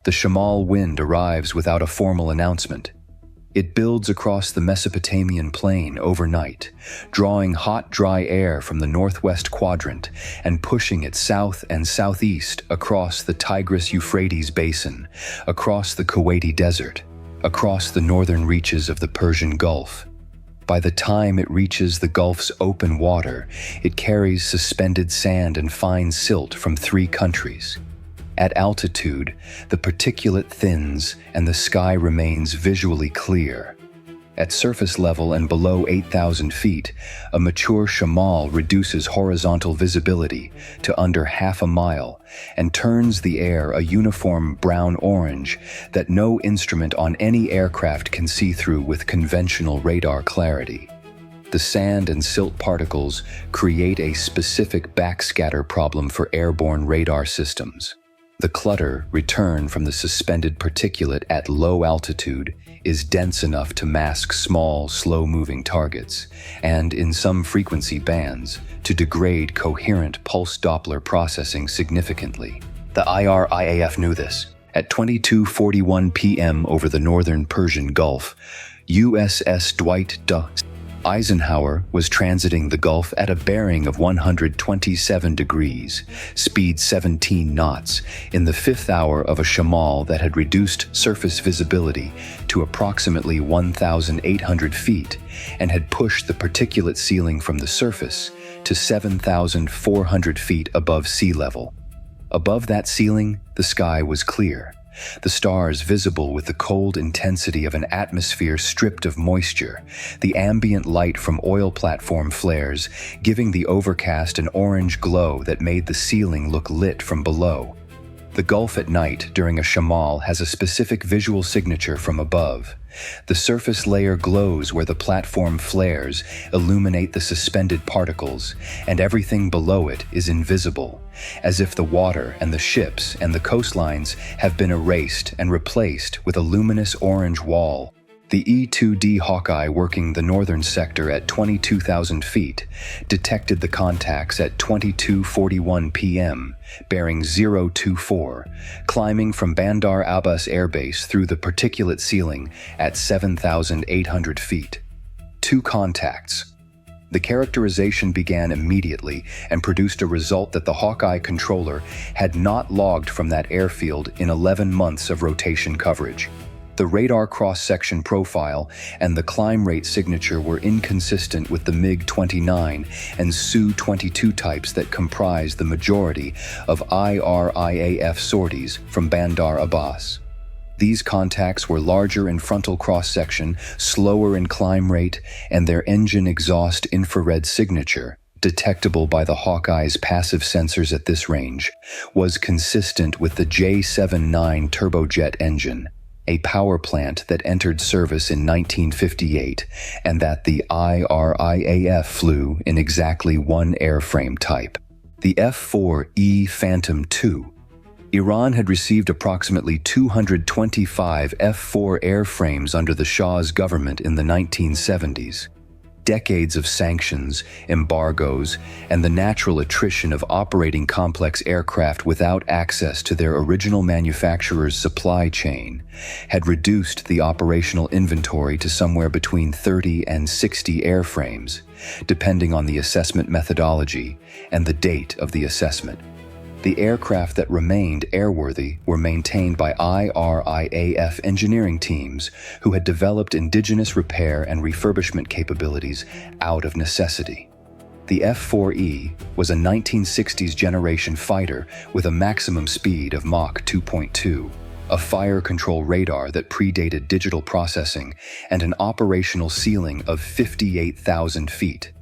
The Shamal wind arrives without a formal announcement. It builds across the Mesopotamian plain overnight, drawing hot, dry air from the northwest quadrant and pushing it south and southeast across the Tigris-Euphrates basin, across the Kuwaiti Desert, across the northern reaches of the Persian Gulf. By the time it reaches the Gulf's open water, it carries suspended sand and fine silt from 3 countries. At altitude, the particulate thins and the sky remains visually clear. At surface level and below 8,000 feet, a mature Shamal reduces horizontal visibility to under half a mile and turns the air a uniform brown-orange that no instrument on any aircraft can see through with conventional radar clarity. The sand and silt particles create a specific backscatter problem for airborne radar systems. The clutter returned from the suspended particulate at low altitude is dense enough to mask small, slow-moving targets, and in some frequency bands, to degrade coherent pulse Doppler processing significantly. The IRIAF knew this. At 22:41 p.m. over the northern Persian Gulf, USS Dwight D. Eisenhower was transiting the Gulf at a bearing of 127 degrees, speed 17 knots, in the 5th hour of a Shamal that had reduced surface visibility to approximately 1,800 feet and had pushed the particulate ceiling from the surface to 7,400 feet above sea level. Above that ceiling, the sky was clear, the stars visible with the cold intensity of an atmosphere stripped of moisture, the ambient light from oil platform flares giving the overcast an orange glow that made the ceiling look lit from below. The Gulf at night during a Shamal has a specific visual signature from above. The surface layer glows where the platform flares illuminate the suspended particles, and everything below it is invisible, as if the water and the ships and the coastlines have been erased and replaced with a luminous orange wall. The E-2D Hawkeye working the northern sector at 22,000 feet detected the contacts at 22:41 p.m., bearing 024, climbing from Bandar Abbas airbase through the particulate ceiling at 7,800 feet. 2 contacts. The characterization began immediately and produced a result that the Hawkeye controller had not logged from that airfield in 11 months of rotation coverage. The radar cross-section profile and the climb rate signature were inconsistent with the MiG-29 and Su-22 types that comprise the majority of IRIAF sorties from Bandar Abbas. These contacts were larger in frontal cross-section, slower in climb rate, and their engine exhaust infrared signature, detectable by the Hawkeye's passive sensors at this range, was consistent with the J-79 turbojet engine, a power plant that entered service in 1958 and that the IRIAF flew in exactly one airframe type, the F-4E Phantom II. Iran had received approximately 225 F-4 airframes under the Shah's government in the 1970s. Decades of sanctions, embargoes, and the natural attrition of operating complex aircraft without access to their original manufacturer's supply chain had reduced the operational inventory to somewhere between 30 and 60 airframes, depending on the assessment methodology and the date of the assessment. The aircraft that remained airworthy were maintained by IRIAF engineering teams who had developed indigenous repair and refurbishment capabilities out of necessity. The F-4E was a 1960s generation fighter with a maximum speed of Mach 2.2, a fire control radar that predated digital processing, and an operational ceiling of 58,000 feet.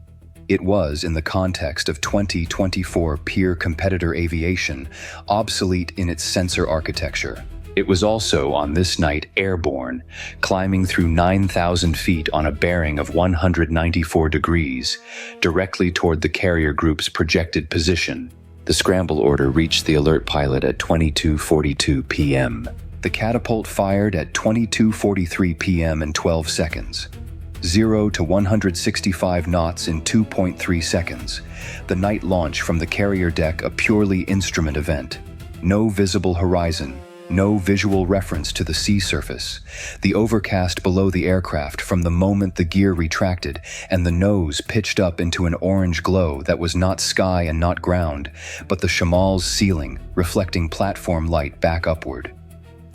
It was, in the context of 2024 peer competitor aviation, obsolete in its sensor architecture. It was also, on this night, airborne, climbing through 9,000 feet on a bearing of 194 degrees, directly toward the carrier group's projected position. The scramble order reached the alert pilot at 22:42 p.m. The catapult fired at 22:43 p.m. in 12 seconds. 0 to 165 knots in 2.3 seconds. The night launch from the carrier deck a purely instrument event. No visible horizon, No visual reference to the sea surface. The overcast below the aircraft from the moment the gear retracted, and the nose pitched up into an orange glow that was not sky and not ground, but the Shamal's ceiling, reflecting platform light back upward.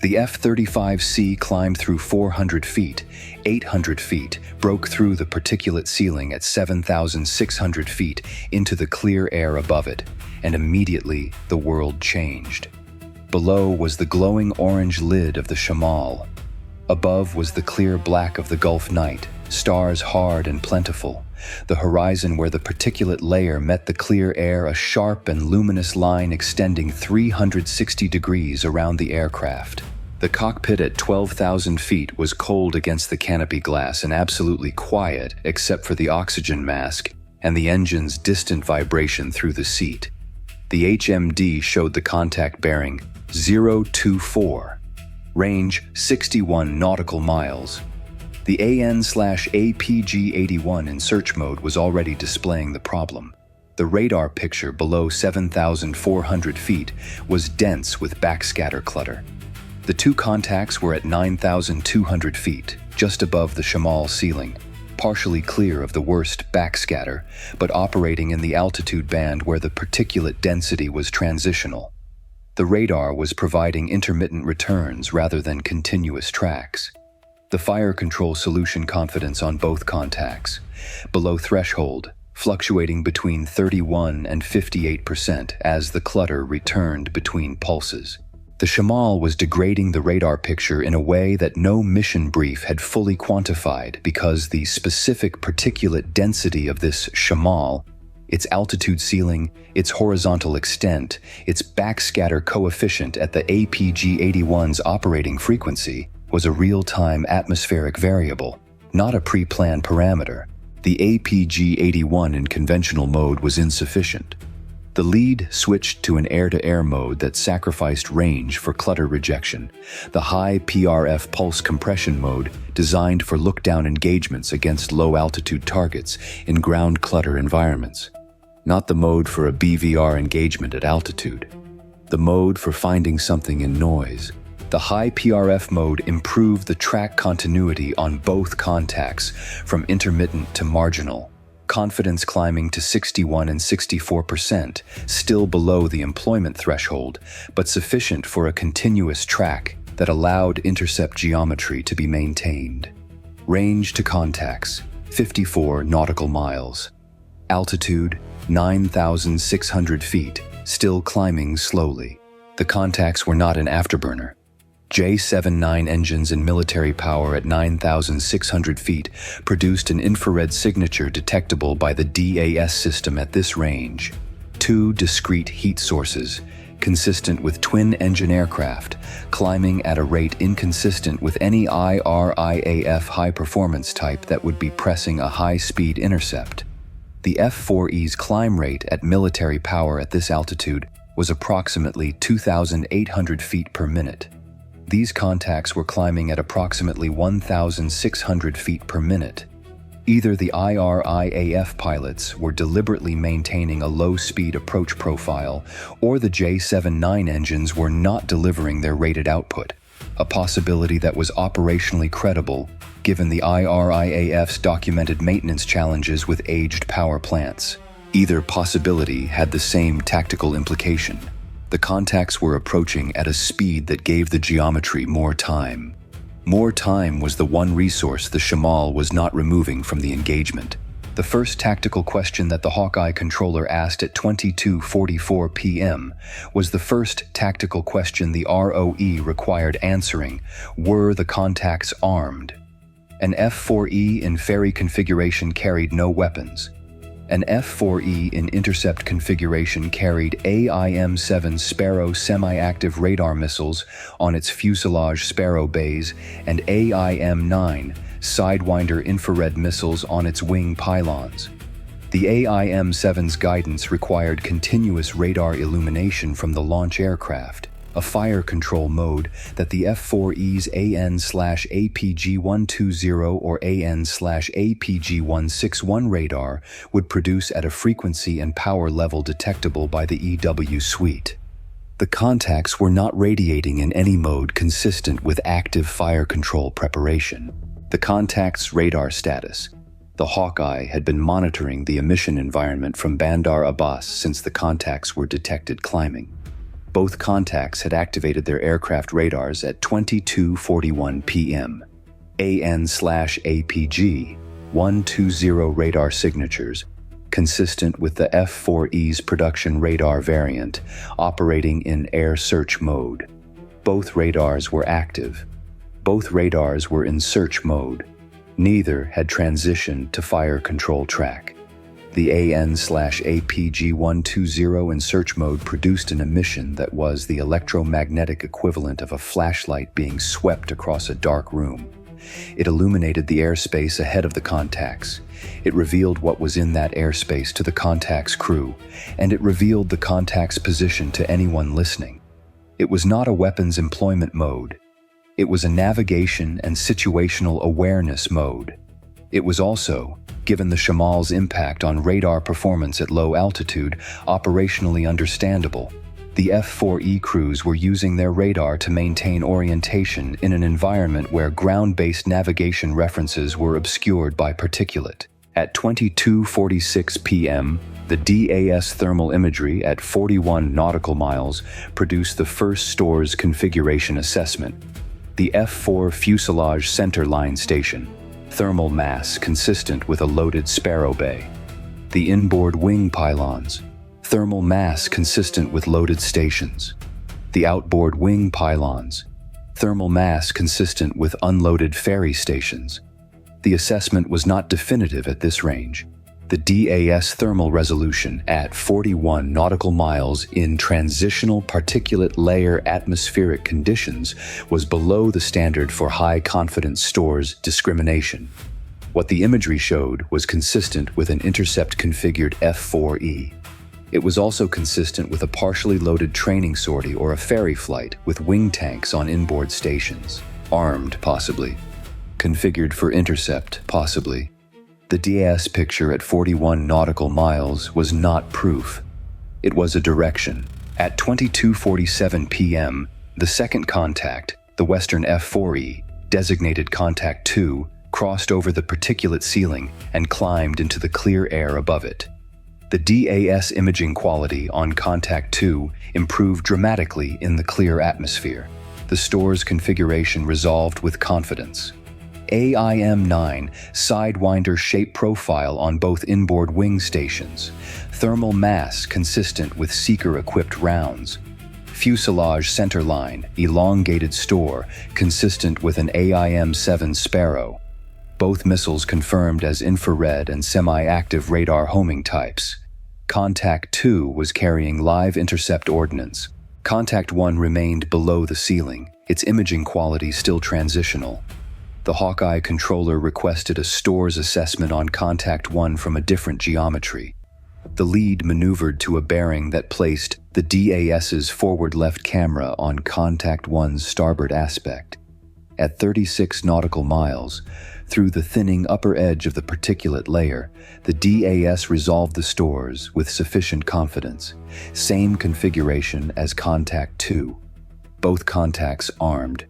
The F-35C climbed through 400 feet, 800 feet, broke through the particulate ceiling at 7,600 feet into the clear air above it, and immediately the world changed. Below was the glowing orange lid of the Shamal. Above was the clear black of the Gulf night, stars hard and plentiful. The horizon where the particulate layer met the clear air, a sharp and luminous line extending 360 degrees around the aircraft. The cockpit at 12,000 feet was cold against the canopy glass and absolutely quiet except for the oxygen mask and the engine's distant vibration through the seat. The HMD showed the contact bearing 024, range 61 nautical miles. The AN/APG-81 in search mode was already displaying the problem. The radar picture below 7,400 feet was dense with backscatter clutter. The two contacts were at 9,200 feet, just above the Shamal ceiling, partially clear of the worst backscatter, but operating in the altitude band where the particulate density was transitional. The radar was providing intermittent returns rather than continuous tracks. The fire control solution confidence on both contacts, below threshold, fluctuating between 31 and 58% as the clutter returned between pulses. The Shamal was degrading the radar picture in a way that no mission brief had fully quantified because the specific particulate density of this Shamal, its altitude ceiling, its horizontal extent, its backscatter coefficient at the APG-81's operating frequency, was a real-time atmospheric variable, not a pre-planned parameter. The APG-81 in conventional mode was insufficient. The lead switched to an air-to-air mode that sacrificed range for clutter rejection, the high PRF pulse compression mode designed for look-down engagements against low-altitude targets in ground clutter environments. Not the mode for a BVR engagement at altitude. The mode for finding something in noise. The high PRF mode improved the track continuity on both contacts from intermittent to marginal, confidence climbing to 61 and 64%, still below the employment threshold, but sufficient for a continuous track that allowed intercept geometry to be maintained. Range to contacts, 54 nautical miles. Altitude, 9,600 feet, still climbing slowly. The contacts were not an afterburner. J-79 engines in military power at 9,600 feet produced an infrared signature detectable by the DAS system at this range. Two discrete heat sources, consistent with twin-engine aircraft, climbing at a rate inconsistent with any IRIAF high-performance type that would be pressing a high-speed intercept. The F-4E's climb rate at military power at this altitude was approximately 2,800 feet per minute. These contacts were climbing at approximately 1,600 feet per minute. Either the IRIAF pilots were deliberately maintaining a low-speed approach profile, or the J-79 engines were not delivering their rated output, a possibility that was operationally credible given the IRIAF's documented maintenance challenges with aged power plants. Either possibility had the same tactical implication. The contacts were approaching at a speed that gave the geometry more time. More time was the one resource the Shamal was not removing from the engagement. The first tactical question that the Hawkeye controller asked at 22:44 p.m. was the first tactical question the ROE required answering: were the contacts armed? An F-4E in ferry configuration carried no weapons. An F-4E in intercept configuration carried AIM-7 Sparrow semi-active radar missiles on its fuselage Sparrow bays and AIM-9 Sidewinder infrared missiles on its wing pylons. The AIM-7's guidance required continuous radar illumination from the launch aircraft, a fire control mode that the F-4E's AN/APG-120 or AN/APG-161 radar would produce at a frequency and power level detectable by the EW suite. The contacts were not radiating in any mode consistent with active fire control preparation. The contact's radar status. The Hawkeye had been monitoring the emission environment from Bandar Abbas since the contacts were detected climbing. Both contacts had activated their aircraft radars at 22:41 p.m. AN/APG 120 radar signatures, consistent with the F-4E's production radar variant, operating in air search mode. Both radars were active. Both radars were in search mode. Neither had transitioned to fire control track. The AN/APG 120 in search mode produced an emission that was the electromagnetic equivalent of a flashlight being swept across a dark room. It illuminated the airspace ahead of the contacts. It revealed what was in that airspace to the contact's crew, and it revealed the contact's position to anyone listening. It was not a weapons employment mode. It was a navigation and situational awareness mode. It was also, given the Shamal's impact on radar performance at low altitude, operationally understandable. The F-4E crews were using their radar to maintain orientation in an environment where ground-based navigation references were obscured by particulate. At 22:46 p.m., the DAS thermal imagery at 41 nautical miles produced the first STORS configuration assessment. The F-4 fuselage center line station. Thermal mass consistent with a loaded Sparrow bay. The inboard wing pylons. Thermal mass consistent with loaded stations. The outboard wing pylons. Thermal mass consistent with unloaded ferry stations. The assessment was not definitive at this range. The DAS thermal resolution at 41 nautical miles in transitional particulate layer atmospheric conditions was below the standard for high-confidence STORS discrimination. What the imagery showed was consistent with an Intercept-configured F-4E. It was also consistent with a partially loaded training sortie or a ferry flight with wing tanks on inboard stations. Armed, possibly. Configured for Intercept, possibly. The DAS picture at 41 nautical miles was not proof. It was a direction. At 22:47 p.m., the second contact, the Western F-4E, designated Contact 2, crossed over the particulate ceiling and climbed into the clear air above it. The DAS imaging quality on Contact 2 improved dramatically in the clear atmosphere. The STORS configuration resolved with confidence. AIM-9 Sidewinder shape profile on both inboard wing stations. Thermal mass consistent with seeker-equipped rounds. Fuselage centerline, elongated store, consistent with an AIM-7 Sparrow. Both missiles confirmed as infrared and semi-active radar homing types. Contact 2 was carrying live intercept ordnance. Contact 1 remained below the ceiling, its imaging quality still transitional. The Hawkeye controller requested a STORS assessment on Contact 1 from a different geometry. The lead maneuvered to a bearing that placed the DAS's forward left camera on Contact 1's starboard aspect. At 36 nautical miles, through the thinning upper edge of the particulate layer, the DAS resolved the STORS with sufficient confidence. Same configuration as Contact 2. Both contacts armed.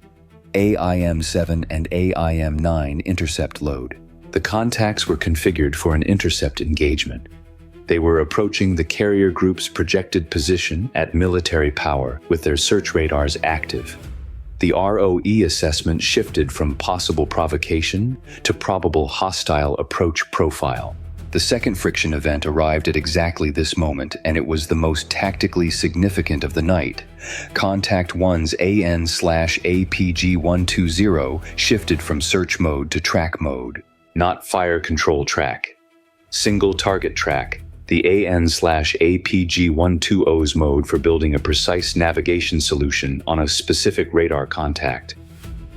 AIM-7 and AIM-9 intercept load. The contacts were configured for an intercept engagement. They were approaching the carrier group's projected position at military power with their search radars active. The ROE assessment shifted from possible provocation to probable hostile approach profile. The second friction event arrived at exactly this moment, and it was the most tactically significant of the night. Contact 1's AN/APG 120 shifted from search mode to track mode, not fire control track. Single target track, the AN/APG 120's mode for building a precise navigation solution on a specific radar contact.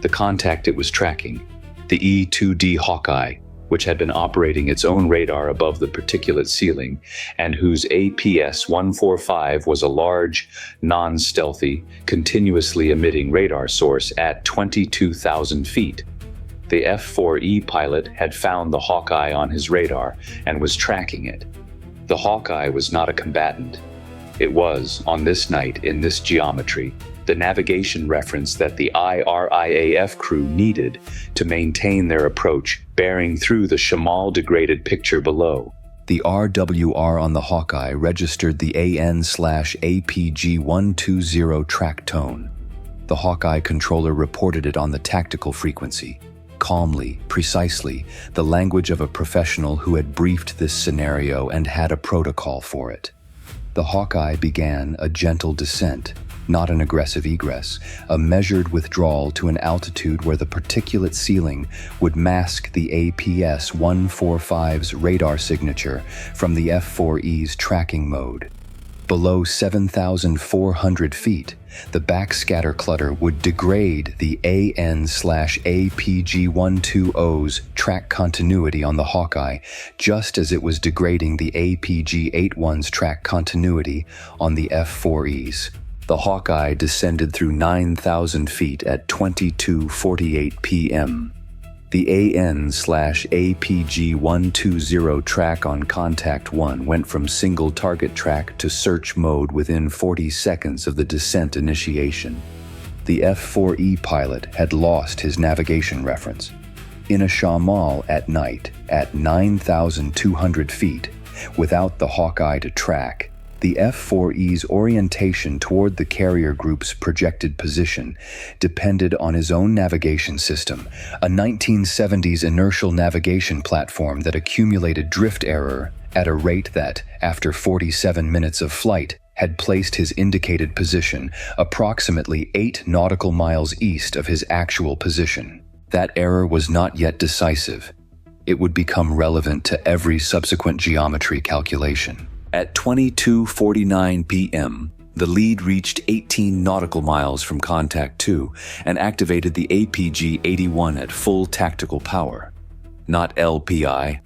The contact it was tracking, the E-2D Hawkeye, which had been operating its own radar above the particulate ceiling, and whose APS-145 was a large, non-stealthy, continuously emitting radar source at 22,000 feet. The F-4E pilot had found the Hawkeye on his radar and was tracking it. The Hawkeye was not a combatant. It was, on this night, in this geometry, the navigation reference that the IRIAF crew needed to maintain their approach, bearing through the Shamal degraded picture below. The RWR on the Hawkeye registered the AN/APG120 track tone. The Hawkeye controller reported it on the tactical frequency. Calmly, precisely, the language of a professional who had briefed this scenario and had a protocol for it. The Hawkeye began a gentle descent, not an aggressive egress, a measured withdrawal to an altitude where the particulate ceiling would mask the APS-145's radar signature from the F-4E's tracking mode. Below 7,400 feet, the backscatter clutter would degrade the AN/APG120's track continuity on the Hawkeye, just as it was degrading the APG81's track continuity on the F-4Es. The Hawkeye descended through 9,000 feet at 22:48 p.m. The AN/APG120 track on Contact 1 went from single target track to search mode within 40 seconds of the descent initiation. The F-4E pilot had lost his navigation reference. In a Shamal at night, at 9,200 feet, without the Hawkeye to track, the F-4E's orientation toward the carrier group's projected position depended on his own navigation system, a 1970s inertial navigation platform that accumulated drift error at a rate that, after 47 minutes of flight, had placed his indicated position approximately 8 nautical miles east of his actual position. That error was not yet decisive. It would become relevant to every subsequent geometry calculation. At 22:49 p.m., the lead reached 18 nautical miles from Contact 2 and activated the APG-81 at full tactical power. Not LPI.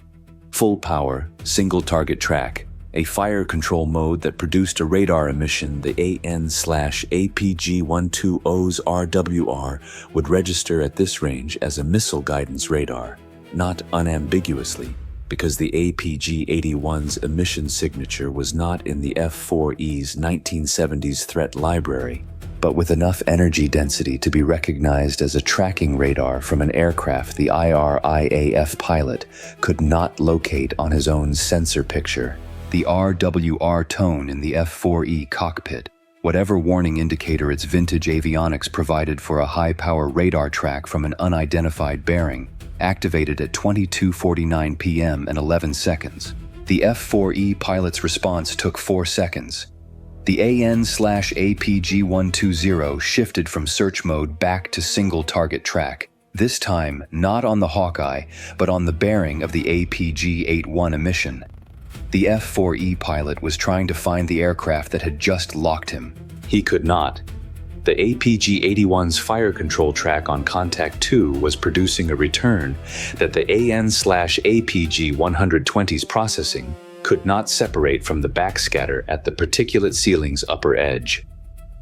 Full power, single target track, a fire control mode that produced a radar emission the AN/APG120's RWR would register at this range as a missile guidance radar, not unambiguously, because the APG-81's emission signature was not in the F-4E's 1970s threat library, but with enough energy density to be recognized as a tracking radar from an aircraft the IRIAF pilot could not locate on his own sensor picture. The RWR tone in the F-4E cockpit, whatever warning indicator its vintage avionics provided for a high-power radar track from an unidentified bearing, activated at 22:49 p.m. and 11 seconds. The F-4E pilot's response took 4 seconds. The AN/APG120 shifted from search mode back to single target track, this time not on the Hawkeye, but on the bearing of the APG-81 emission. The F-4E pilot was trying to find the aircraft that had just locked him. He could not. The APG-81's fire control track on Contact 2 was producing a return that the AN/APG-120's processing could not separate from the backscatter at the particulate ceiling's upper edge.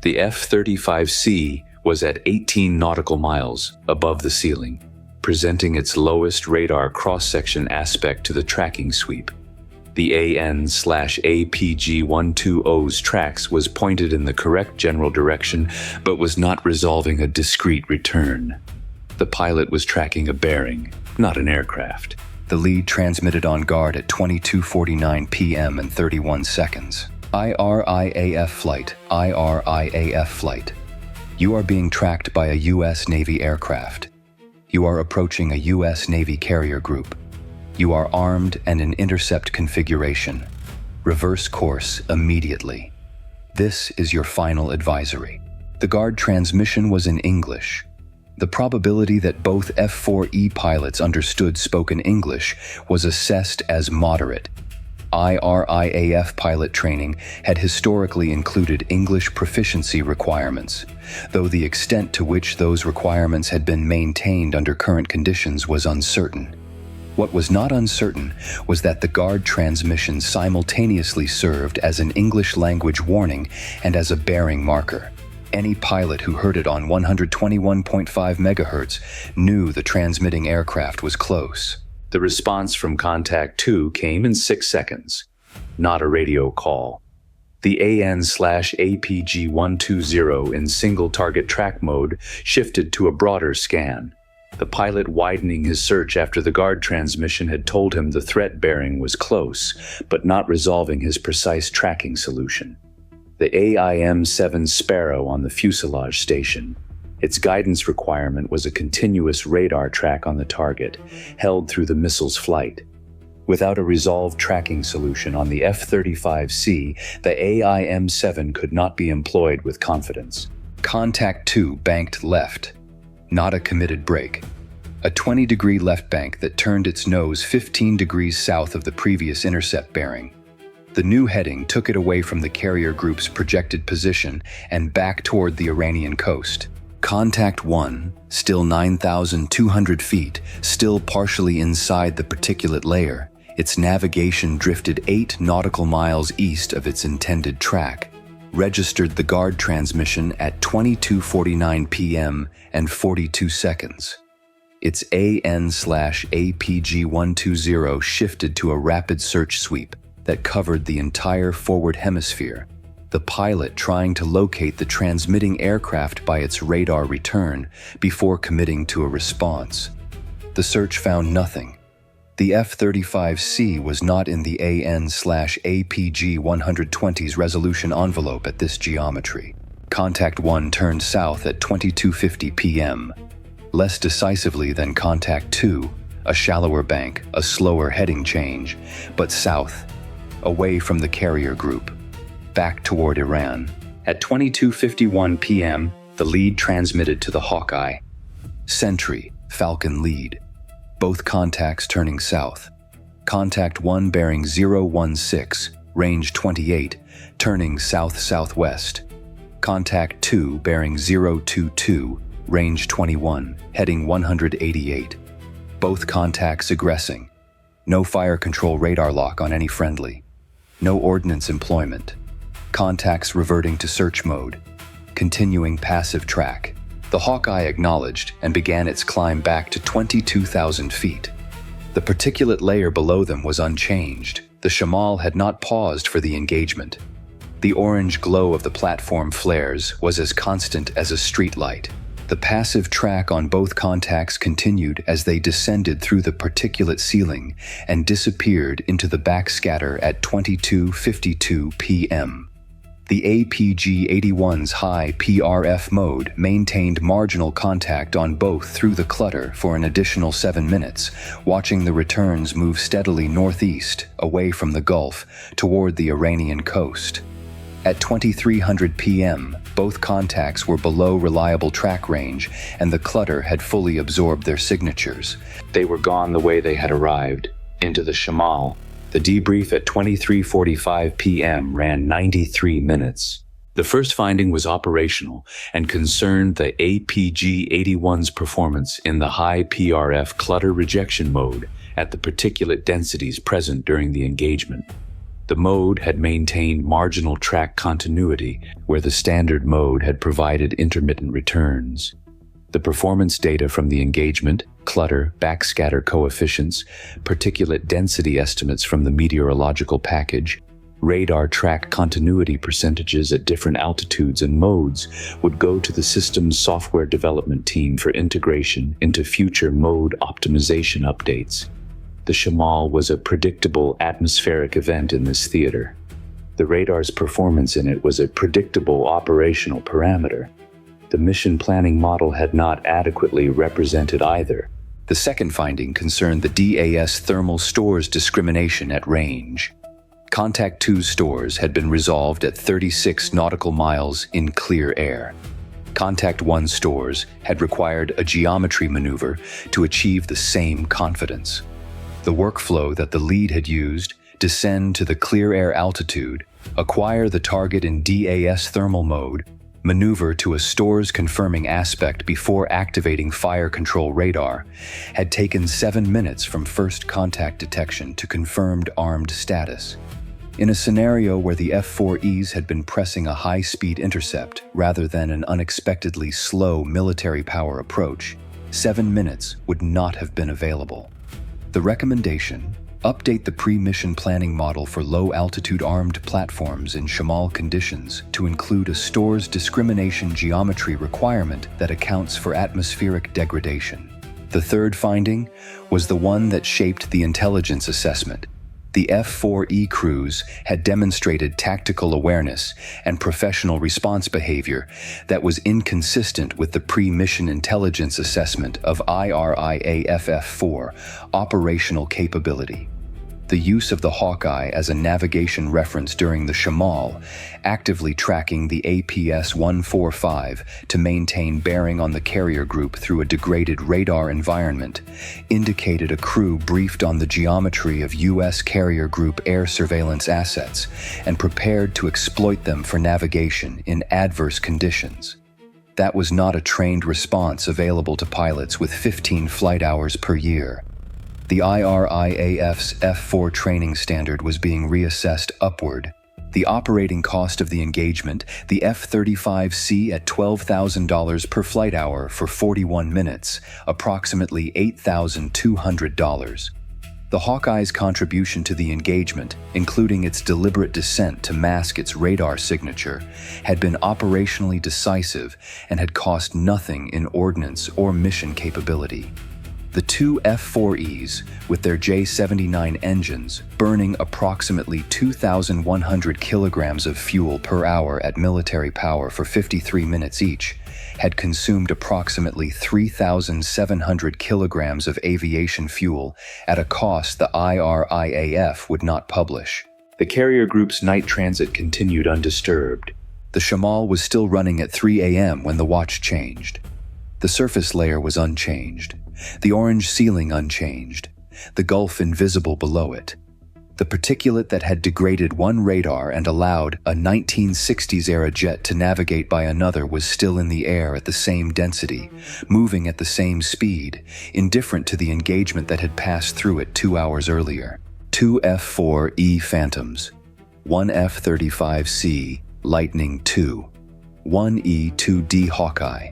The F-35C was at 18 nautical miles above the ceiling, presenting its lowest radar cross-section aspect to the tracking sweep. The AN/APG120's tracks was pointed in the correct general direction, but was not resolving a discrete return. The pilot was tracking a bearing, not an aircraft. The lead transmitted on guard at 22:49 p.m. and 31 seconds. IRIAF flight, IRIAF flight. You are being tracked by a U.S. Navy aircraft. You are approaching a U.S. Navy carrier group. You are armed and in intercept configuration. Reverse course immediately. This is your final advisory. The guard transmission was in English. The probability that both F-4E pilots understood spoken English was assessed as moderate. IRIAF pilot training had historically included English proficiency requirements, though the extent to which those requirements had been maintained under current conditions was uncertain. What was not uncertain was that the guard transmission simultaneously served as an English language warning and as a bearing marker. Any pilot who heard it on 121.5 MHz knew the transmitting aircraft was close. The response from Contact 2 came in 6 seconds, not a radio call. The AN/APG-120 in single-target track mode shifted to a broader scan, the pilot widening his search after the guard transmission had told him the threat bearing was close, but not resolving his precise tracking solution. The AIM-7 Sparrow on the fuselage station. Its guidance requirement was a continuous radar track on the target, held through the missile's flight. Without a resolved tracking solution on the F-35C, the AIM-7 could not be employed with confidence. Contact 2 banked left. Not a committed break. A 20-degree left bank that turned its nose 15 degrees south of the previous intercept bearing. The new heading took it away from the carrier group's projected position and back toward the Iranian coast. Contact 1, still 9,200 feet, still partially inside the particulate layer. Its navigation drifted 8 nautical miles east of its intended track. Registered the guard transmission at 22:49 p.m. and 42 seconds. Its AN/APG-120 shifted to a rapid search sweep that covered the entire forward hemisphere, the pilot trying to locate the transmitting aircraft by its radar return before committing to a response. The search found nothing. The F-35C was not in the AN/APG-120's resolution envelope at this geometry. Contact 1 turned south at 22:50 p.m. Less decisively than Contact 2, a shallower bank, a slower heading change, but south, away from the carrier group, back toward Iran. At 22:51 p.m., the lead transmitted to the Hawkeye. Sentry, Falcon lead. Both contacts turning south. Contact 1 bearing 016, range 28, turning south-southwest. Contact 2 bearing 022, range 21, heading 188. Both contacts aggressing. No fire control radar lock on any friendly. No ordnance employment. Contacts reverting to search mode. Continuing passive track. The Hawkeye acknowledged and began its climb back to 22,000 feet. The particulate layer below them was unchanged. The Shamal had not paused for the engagement. The orange glow of the platform flares was as constant as a street light. The passive track on both contacts continued as they descended through the particulate ceiling and disappeared into the backscatter at 22:52 p.m. The APG-81's high PRF mode maintained marginal contact on both through the clutter for an additional 7 minutes, watching the returns move steadily northeast, away from the Gulf, toward the Iranian coast. At 2300 p.m., both contacts were below reliable track range, and the clutter had fully absorbed their signatures. They were gone the way they had arrived, into the Shamal. The debrief at 23:45 p.m. ran 93 minutes. The first finding was operational and concerned the APG-81's performance in the high PRF clutter rejection mode at the particulate densities present during the engagement. The mode had maintained marginal track continuity where the standard mode had provided intermittent returns. The performance data from the engagement, clutter, backscatter coefficients, particulate density estimates from the meteorological package, radar track continuity percentages at different altitudes and modes would go to the system's software development team for integration into future mode optimization updates. The Shamal was a predictable atmospheric event in this theater. The radar's performance in it was a predictable operational parameter. The mission planning model had not adequately represented either. The second finding concerned the DAS thermal stores discrimination at range. Contact 2's stores had been resolved at 36 nautical miles in clear air. Contact 1's stores had required a geometry maneuver to achieve the same confidence. The workflow that the lead had used, descend to the clear air altitude, acquire the target in DAS thermal mode, maneuver to a stores confirming aspect before activating fire control radar, had taken 7 minutes from first contact detection to confirmed armed status. In a scenario where the F-4Es had been pressing a high-speed intercept rather than an unexpectedly slow military power approach, 7 minutes would not have been available. The recommendation, Update the pre-mission planning model for low-altitude armed platforms in Shamal conditions to include a store's discrimination geometry requirement that accounts for atmospheric degradation. The third finding was the one that shaped the intelligence assessment. The F-4E crews had demonstrated tactical awareness and professional response behavior that was inconsistent with the pre-mission intelligence assessment of IRIAF F-4 operational capability. The use of the Hawkeye as a navigation reference during the Shamal, actively tracking the APS-145 to maintain bearing on the carrier group through a degraded radar environment, indicated a crew briefed on the geometry of U.S. carrier group air surveillance assets and prepared to exploit them for navigation in adverse conditions. That was not a trained response available to pilots with 15 flight hours per year. The IRIAF's F-4 training standard was being reassessed upward. The operating cost of the engagement, the F-35C at $12,000 per flight hour for 41 minutes, approximately $8,200. The Hawkeye's contribution to the engagement, including its deliberate descent to mask its radar signature, had been operationally decisive and had cost nothing in ordnance or mission capability. The two F-4Es, with their J-79 engines, burning approximately 2,100 kilograms of fuel per hour at military power for 53 minutes each, had consumed approximately 3,700 kilograms of aviation fuel at a cost the IRIAF would not publish. The carrier group's night transit continued undisturbed. The Shamal was still running at 3 a.m. when the watch changed. The surface layer was unchanged. The orange ceiling unchanged, the Gulf invisible below it. The particulate that had degraded one radar and allowed a 1960s-era jet to navigate by another was still in the air at the same density, moving at the same speed, indifferent to the engagement that had passed through it 2 hours earlier. 2 F-4E Phantoms, 1 F-35C Lightning II, 1 E-2D Hawkeye,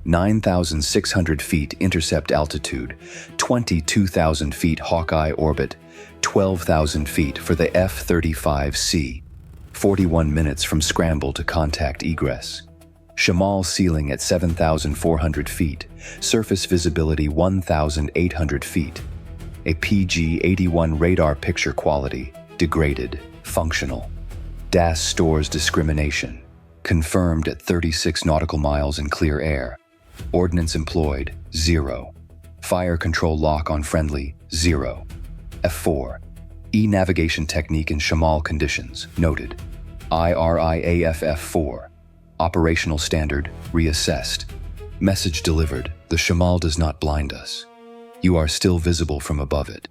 9,600 feet intercept altitude, 22,000 feet Hawkeye orbit, 12,000 feet for the F-35C, 41 minutes from scramble to contact egress. Shamal ceiling at 7,400 feet, surface visibility 1,800 feet. A PG-81 radar picture quality, degraded, functional. DAS stores discrimination, confirmed at 36 nautical miles in clear air. Ordnance employed, 0. Fire control lock on friendly, 0. F-4. E-navigation technique in Shamal conditions, noted. IRIAF F-4. Operational standard, reassessed. Message delivered, the Shamal does not blind us. You are still visible from above it.